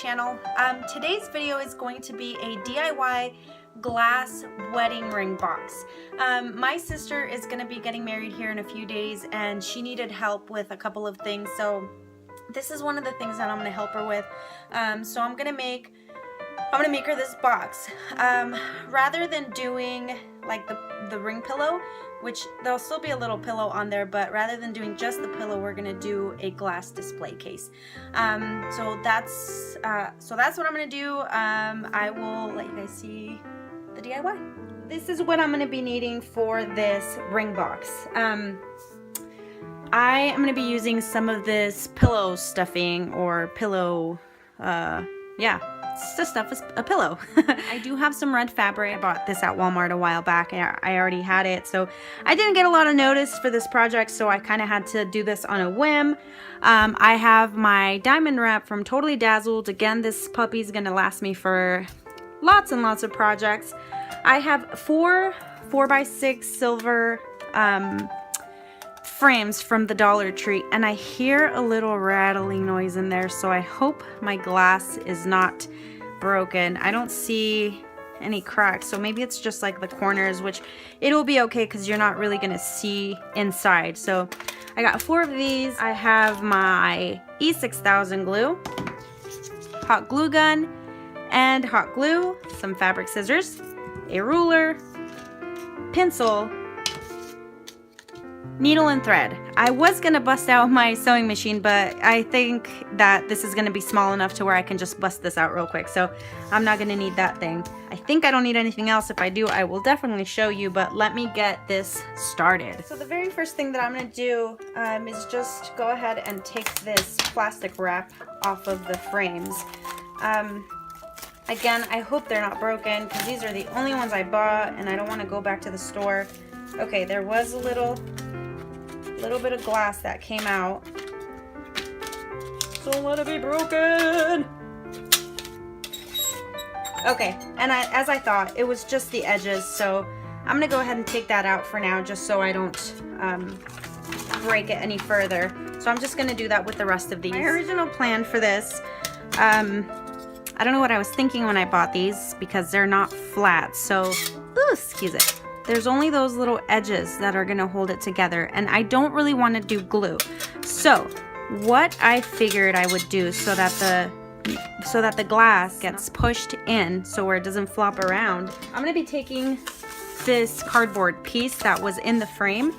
channel. Today's video is going to be a DIY glass wedding ring box. My sister is going to be getting married here in a few days and she needed help with a couple of things, so this is one of the things that I'm going to help her with. So I'm going to make her this box. Rather than doing like the ring pillow, which there'll still be a little pillow on there, but rather than doing just the pillow, we're gonna do a glass display case. So that's what I'm gonna do. I will let you guys see the DIY. This is what I'm gonna be needing for this ring box. I am gonna be using some of this pillow stuffing or pillow, it's to stuff a pillow. I do have some red fabric. I bought this at Walmart a while back. I already had it, so I didn't get a lot of notice for this project, so I kind of had to do this on a whim. I have my diamond wrap from Totally Dazzled. Again, this puppy's gonna last me for lots and lots of projects. I have four 4x6 silver frames from the Dollar Tree, and I hear a little rattling noise in there, so I hope my glass is not broken. I don't see any cracks, so maybe it's just like the corners, which it'll be okay because you're not really gonna see inside. So I got 4 of these. I have my E6000 glue, hot glue gun and hot glue, some fabric scissors, a ruler, pencil, needle and thread. I was gonna bust out my sewing machine, but I think that this is gonna be small enough to where I can just bust this out real quick, so I'm not gonna need that thing. I think I don't need anything else. If I do, I will definitely show you, but let me get this started. So the very first thing that I'm gonna do is just go ahead and take this plastic wrap off of the frames. Again, I hope they're not broken because these are the only ones I bought and I don't want to go back to the store. Okay, there was a little bit of glass that came out, so let it be broken. Okay, and as I thought, it was just the edges, so I'm gonna go ahead and take that out for now just so I don't break it any further. So I'm just gonna do that with the rest of these. My original plan for this, I don't know what I was thinking when I bought these because they're not flat, so ooh, excuse it. There's only those little edges that are gonna hold it together, and I don't really want to do glue. So what I figured I would do so that the glass gets pushed in so where it doesn't flop around, I'm gonna be taking this cardboard piece that was in the frame,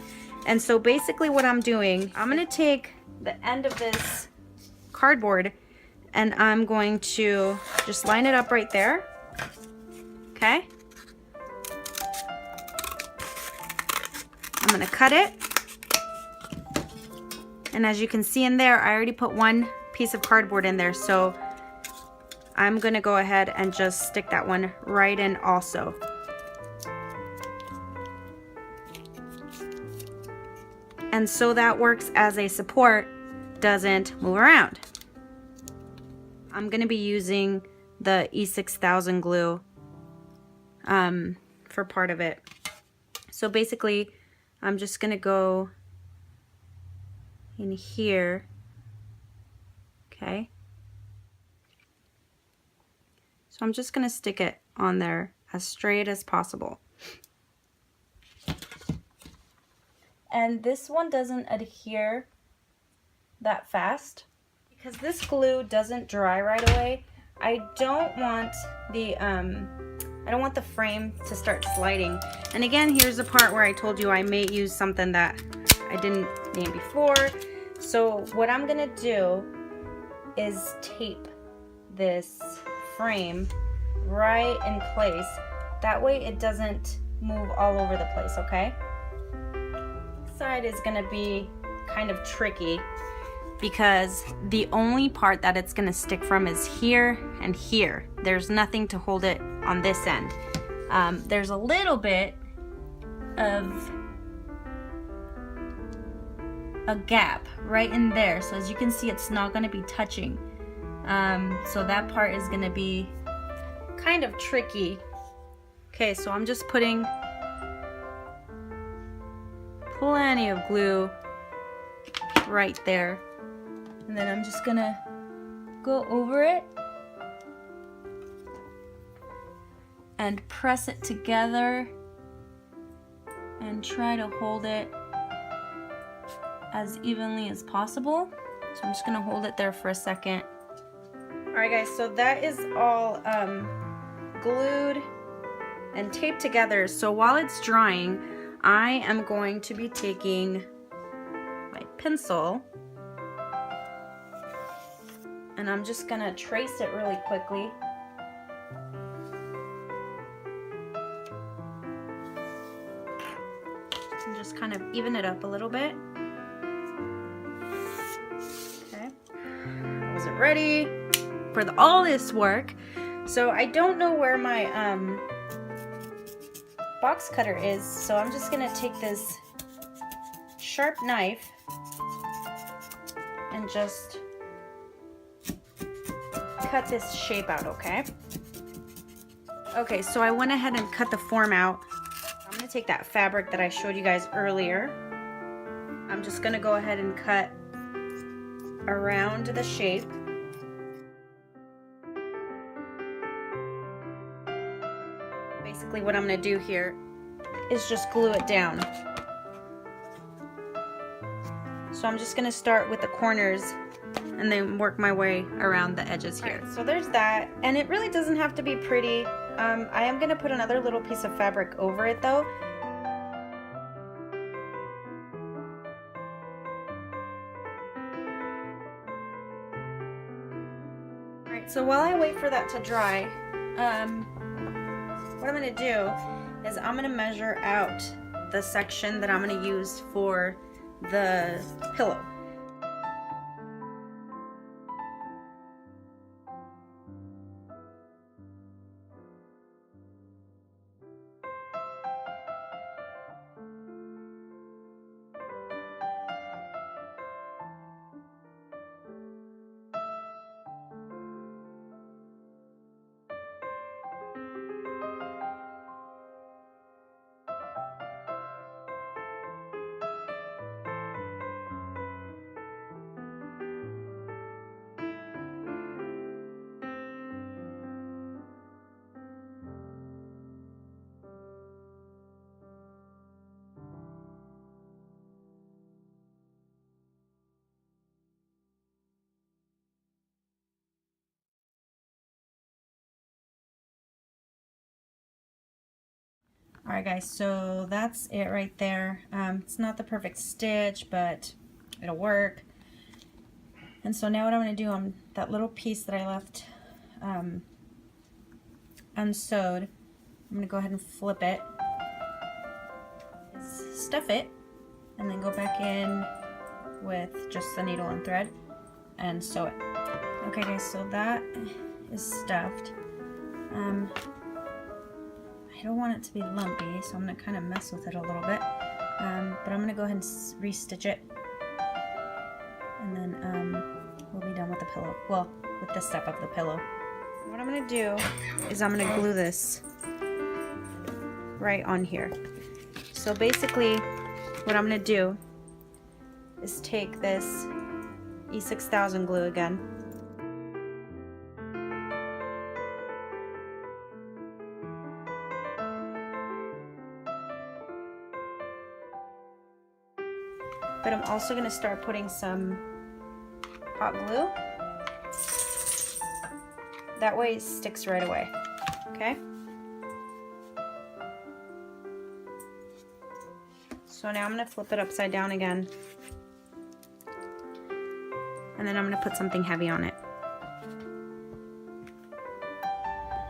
and so basically what I'm doing, I'm gonna take the end of this cardboard and I'm going to just line it up right there. Okay, I'm gonna cut it, and as you can see in there, I already put one piece of cardboard in there, so I'm gonna go ahead and just stick that one right in also. And so that works as a support, doesn't move around. I'm gonna be using the E6000 glue for part of it. So basically, I'm just gonna go in here, okay? So I'm just gonna stick it on there as straight as possible. And this one doesn't adhere that fast because this glue doesn't dry right away. I don't want the frame to start sliding. And again, here's the part where I told you I may use something that I didn't name before. So what I'm gonna do is tape this frame right in place. That way it doesn't move all over the place, okay? This side is gonna be kind of tricky because the only part that it's gonna stick from is here and here. There's nothing to hold it on this end. There's a little bit of a gap right in there, so as you can see, it's not gonna be touching. So that part is gonna be kind of tricky. Okay, so I'm just putting plenty of glue right there. And then I'm just gonna go over it and press it together and try to hold it as evenly as possible. So I'm just gonna hold it there for a second. All right guys, so that is all glued and taped together. So while it's drying, I am going to be taking my pencil and I'm just gonna trace it really quickly. And just kind of even it up a little bit. Okay, I wasn't ready for all this work. So I don't know where my box cutter is, so I'm just gonna take this sharp knife and just cut this shape out, okay? Okay, so I went ahead and cut the form out. I'm gonna take that fabric that I showed you guys earlier. I'm just gonna go ahead and cut around the shape. Basically what I'm gonna do here is just glue it down. So I'm just gonna start with the corners and then work my way around the edges here. Right, so there's that, and it really doesn't have to be pretty. I am gonna put another little piece of fabric over it though. Alright, so while I wait for that to dry, what I'm gonna do is I'm gonna measure out the section that I'm gonna use for the pillow. Alright guys, so that's it right there. It's not the perfect stitch, but it'll work. And so now what I'm going to do, that little piece that I left unsewed, I'm going to go ahead and flip it, stuff it, and then go back in with just the needle and thread and sew it. Okay guys, so that is stuffed. I don't want it to be lumpy, so I'm going to kind of mess with it a little bit. But I'm going to go ahead and re-stitch it. And then we'll be done with the pillow. Well, with this step of the pillow. What I'm going to do is I'm going to glue this right on here. So basically, what I'm going to do is take this E6000 glue again. But I'm also going to start putting some hot glue. That way it sticks right away. Okay? So now I'm going to flip it upside down again. And then I'm going to put something heavy on it.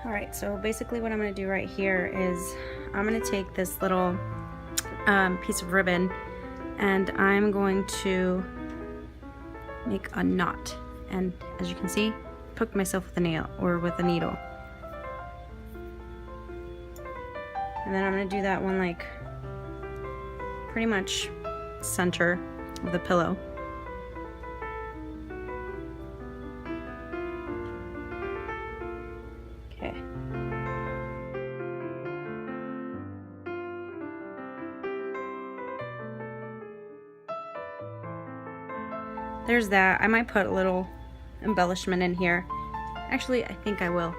Alright, so basically what I'm going to do right here is I'm going to take this little piece of ribbon and I'm going to make a knot. And as you can see, poked myself with a nail or with a needle. And then I'm going to do that one like pretty much center of the pillow. Okay. There's that. I might put a little embellishment in here. Actually, I think I will.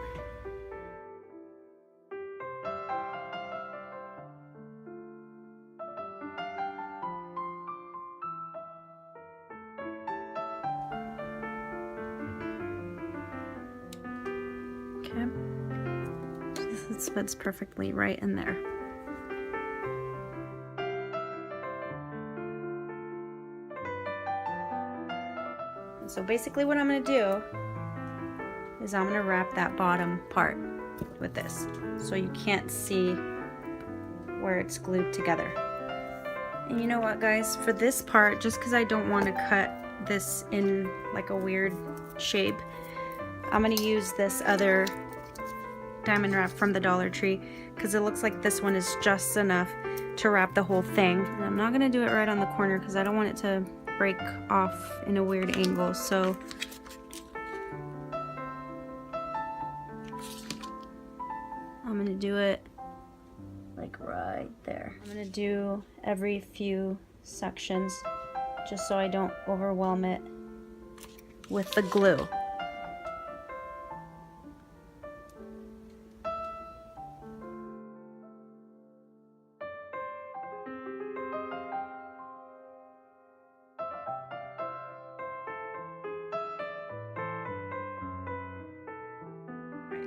Okay. This fits perfectly right in there. So basically what I'm going to do is I'm going to wrap that bottom part with this so you can't see where it's glued together. And you know what, guys, for this part, just because I don't want to cut this in like a weird shape, I'm going to use this other diamond wrap from the Dollar Tree because it looks like this one is just enough to wrap the whole thing. And I'm not going to do it right on the corner because I don't want it to break off in a weird angle. So I'm going to do it like right there. I'm going to do every few sections just so I don't overwhelm it with the glue.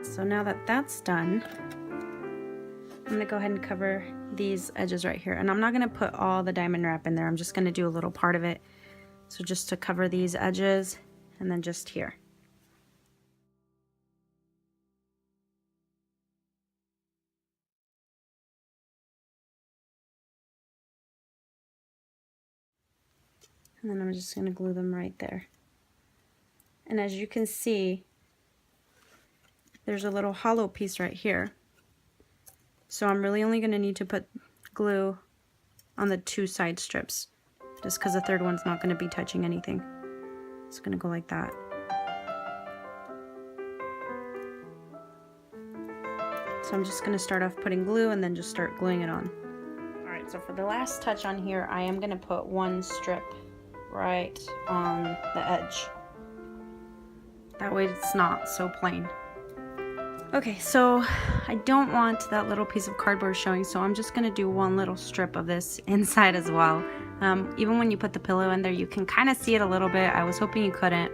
So now that that's done, I'm gonna go ahead and cover these edges right here. And I'm not gonna put all the diamond wrap in there. I'm just gonna do a little part of it. So just to cover these edges and then just here. And then I'm just gonna glue them right there. And as you can see, there's a little hollow piece right here. So I'm really only gonna need to put glue on the 2 side strips, just because the third one's not gonna be touching anything. It's gonna go like that. So I'm just gonna start off putting glue and then just start gluing it on. All right, so for the last touch on here, I am gonna put 1 strip right on the edge. That way it's not so plain. Okay, so I don't want that little piece of cardboard showing, so I'm just gonna do 1 little strip of this inside as well. Even when you put the pillow in there, you can kind of see it a little bit. I was hoping you couldn't,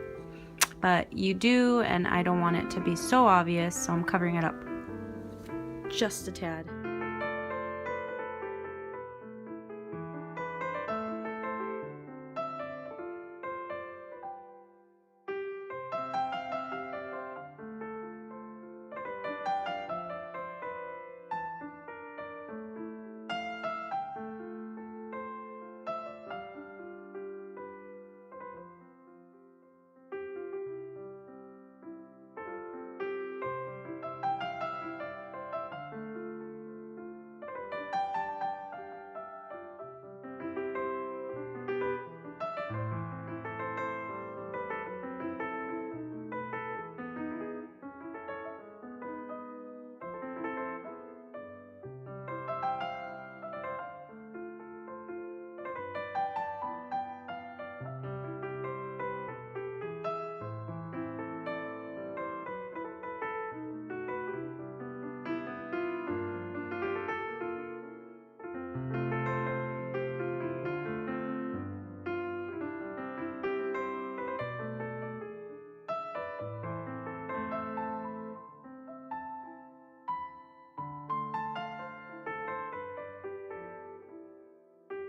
but you do, and I don't want it to be so obvious, so I'm covering it up just a tad.